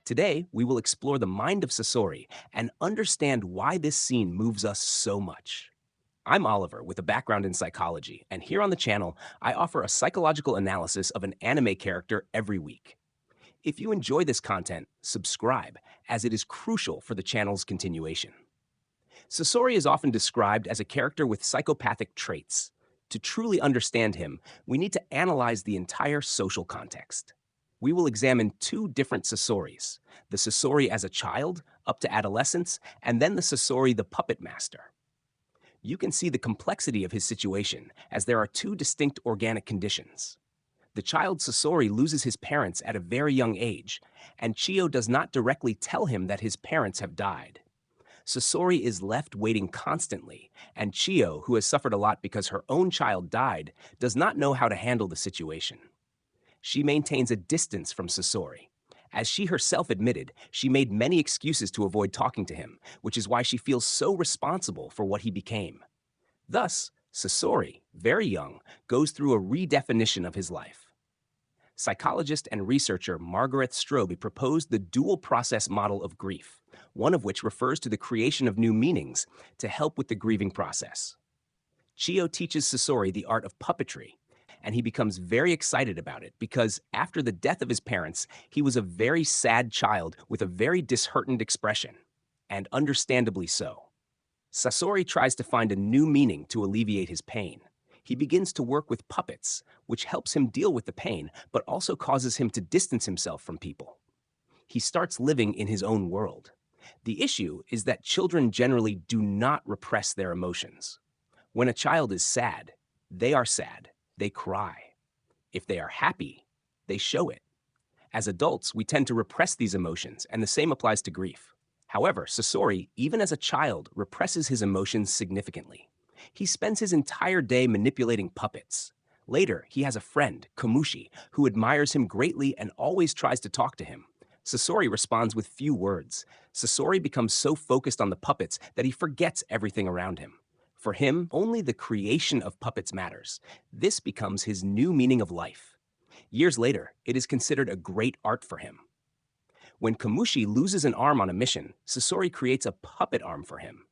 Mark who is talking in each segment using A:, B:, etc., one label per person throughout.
A: Today, we will explore the mind of Sasori and understand why this scene moves us so much. I'm Oliver with a background in psychology, and here on the channel, I offer a psychological analysis of an anime character every week. If you enjoy this content, subscribe, as it is crucial for the channel's continuation. Sasori is often described as a character with psychopathic traits. To truly understand him, we need to analyze the entire social context. We will examine two different Sasoris, the Sasori as a child, up to adolescence, and then the Sasori the puppet master. You can see the complexity of his situation, as there are two distinct organic conditions. The child Sasori loses his parents at a very young age, and Chiyo does not directly tell him that his parents have died. Sasori is left waiting constantly, and Chiyo, who has suffered a lot because her own child died, does not know how to handle the situation. She maintains a distance from Sasori. As she herself admitted, she made many excuses to avoid talking to him, which is why she feels so responsible for what he became. Thus, Sasori, very young, goes through a redefinition of his life. Psychologist and researcher Margaret Strobe proposed the dual process model of grief, one of which refers to the creation of new meanings to help with the grieving process. Chiyo teaches Sasori the art of puppetry, and he becomes very excited about it because after the death of his parents, he was a very sad child with a very disheartened expression, and understandably so. Sasori tries to find a new meaning to alleviate his pain. He begins to work with puppets, which helps him deal with the pain, but also causes him to distance himself from people. He starts living in his own world. The issue is that children generally do not repress their emotions. When a child is sad, they are sad. They cry. If they are happy, they show it. As adults, we tend to repress these emotions, and the same applies to grief. However, Sasori, even as a child, represses his emotions significantly. He spends his entire day manipulating puppets. Later, he has a friend, Komushi, who admires him greatly and always tries to talk to him. Sasori responds with few words. Sasori becomes so focused on the puppets that he forgets everything around him. For him, only the creation of puppets matters. This becomes his new meaning of life. Years later, it is considered a great art for him. When Komushi loses an arm on a mission, Sasori creates a puppet arm for him.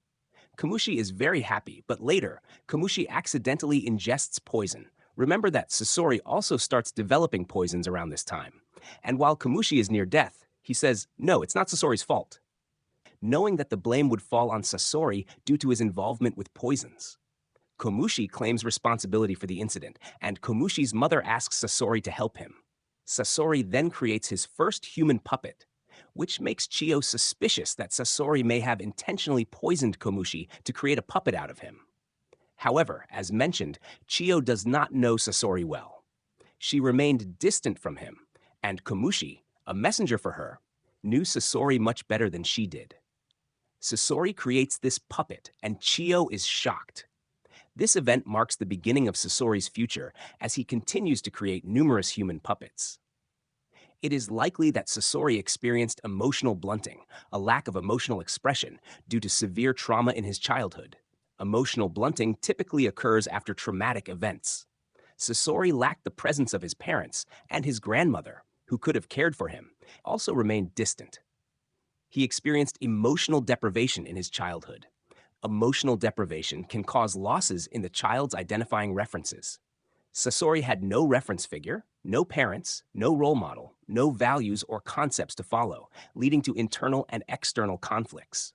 A: Komushi is very happy, but later, Komushi accidentally ingests poison. Remember that Sasori also starts developing poisons around this time. And while Komushi is near death, he says, no, it's not Sasori's fault, knowing that the blame would fall on Sasori due to his involvement with poisons. Komushi claims responsibility for the incident, and Komushi's mother asks Sasori to help him. Sasori then creates his first human puppet, which makes Chiyo suspicious that Sasori may have intentionally poisoned Komushi to create a puppet out of him. However, as mentioned, Chiyo does not know Sasori well. She remained distant from him, and Komushi, a messenger for her, knew Sasori much better than she did. Sasori creates this puppet, and Chiyo is shocked. This event marks the beginning of Sasori's future as he continues to create numerous human puppets. It is likely that Sasori experienced emotional blunting, a lack of emotional expression, due to severe trauma in his childhood. Emotional blunting typically occurs after traumatic events. Sasori lacked the presence of his parents, and his grandmother, who could have cared for him, also remained distant. He experienced emotional deprivation in his childhood. Emotional deprivation can cause losses in the child's identifying references. Sasori had no reference figure, no parents, no role model, no values or concepts to follow, leading to internal and external conflicts.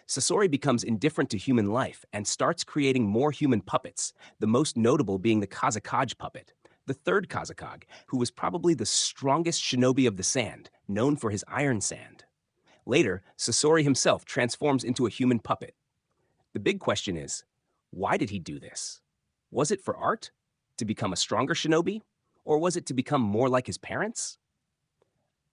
A: Sasori becomes indifferent to human life and starts creating more human puppets, the most notable being the Kazakage puppet, the third Kazakage, who was probably the strongest shinobi of the sand, known for his iron sand. Later, Sasori himself transforms into a human puppet. The big question is, why did he do this? Was it for art? To become a stronger shinobi? Or was it to become more like his parents?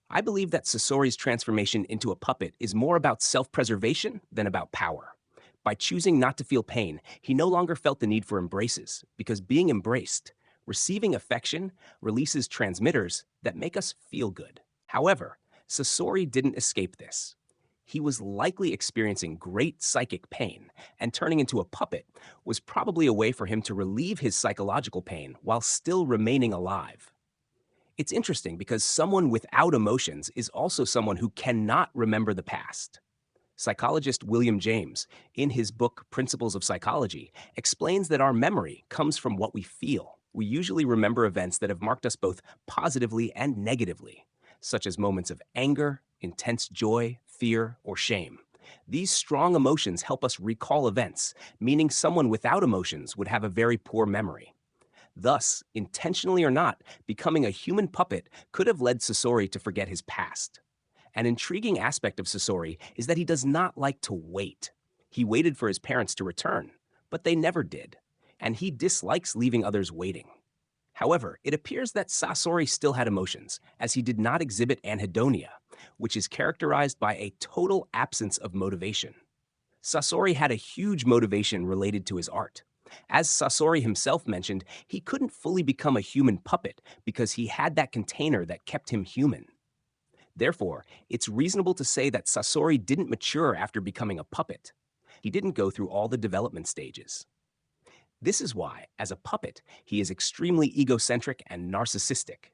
A: I believe that Sasori's transformation into a puppet is more about self-preservation than about power. By choosing not to feel pain, he no longer felt the need for embraces, because being embraced, receiving affection, releases transmitters that make us feel good. However, Sasori didn't escape this. He was likely experiencing great psychic pain, and turning into a puppet was probably a way for him to relieve his psychological pain while still remaining alive. It's interesting because someone without emotions is also someone who cannot remember the past. Psychologist William James, in his book Principles of Psychology, explains that our memory comes from what we feel. We usually remember events that have marked us both positively and negatively, such as moments of anger, intense joy, fear, or shame. These strong emotions help us recall events, meaning someone without emotions would have a very poor memory. Thus, intentionally or not, becoming a human puppet could have led Sasori to forget his past. An intriguing aspect of Sasori is that he does not like to wait. He waited for his parents to return, but they never did, and he dislikes leaving others waiting. However, it appears that Sasori still had emotions, as he did not exhibit anhedonia, which is characterized by a total absence of motivation. Sasori had a huge motivation related to his art. As Sasori himself mentioned, he couldn't fully become a human puppet because he had that container that kept him human. Therefore, it's reasonable to say that Sasori didn't mature after becoming a puppet. He didn't go through all the development stages. This is why, as a puppet, he is extremely egocentric and narcissistic.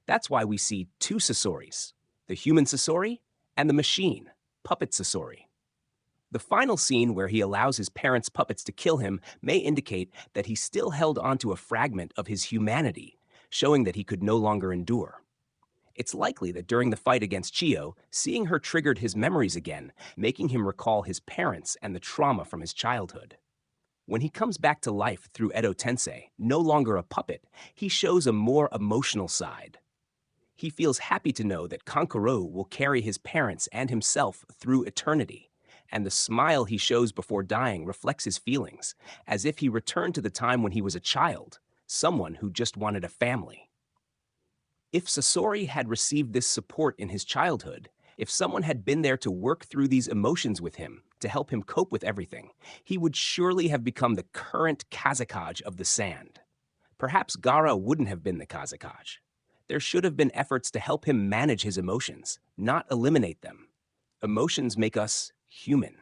A: That's why we see two Sasoris, the human Sasori and the machine, puppet Sasori. The final scene where he allows his parents' puppets to kill him may indicate that he still held onto a fragment of his humanity, showing that he could no longer endure. It's likely that during the fight against Chiyo, seeing her triggered his memories again, making him recall his parents and the trauma from his childhood. When he comes back to life through Edo Tensei, no longer a puppet, he shows a more emotional side. He feels happy to know that Kankuro will carry his parents and himself through eternity, and the smile he shows before dying reflects his feelings, as if he returned to the time when he was a child, someone who just wanted a family. If Sasori had received this support in his childhood, if someone had been there to work through these emotions with him, to help him cope with everything, he would surely have become the current Kazekage of the sand. Perhaps Gaara wouldn't have been the Kazekage. There should have been efforts to help him manage his emotions, not eliminate them. Emotions make us human.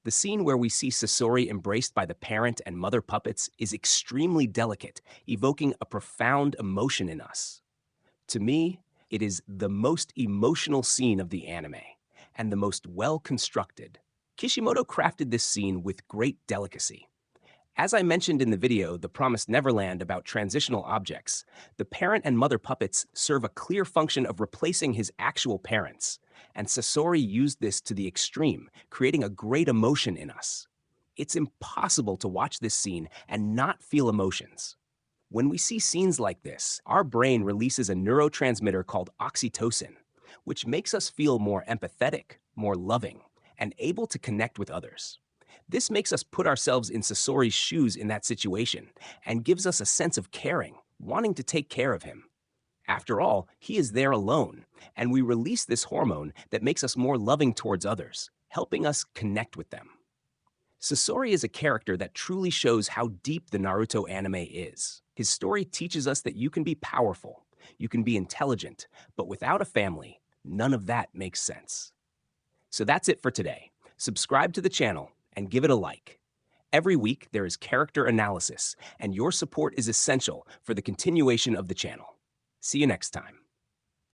A: The scene where we see Sasori embraced by the parent and mother puppets is extremely delicate, evoking a profound emotion in us. To me, it is the most emotional scene of the anime, and the most well-constructed. Kishimoto crafted this scene with great delicacy. As I mentioned in the video, The Promised Neverland, about transitional objects, the parent and mother puppets serve a clear function of replacing his actual parents, and Sasori used this to the extreme, creating a great emotion in us. It's impossible to watch this scene and not feel emotions. When we see scenes like this, our brain releases a neurotransmitter called oxytocin, which makes us feel more empathetic, more loving, and able to connect with others. This makes us put ourselves in Sasori's shoes in that situation and gives us a sense of caring, wanting to take care of him. After all, he is there alone, and we release this hormone that makes us more loving towards others, helping us connect with them. Sasori is a character that truly shows how deep the Naruto anime is. His story teaches us that you can be powerful, you can be intelligent, but without a family, none of that makes sense. So that's it for today. Subscribe to the channel and give it a like. Every week there is character analysis, and your support is essential for the continuation of the channel. See you next time.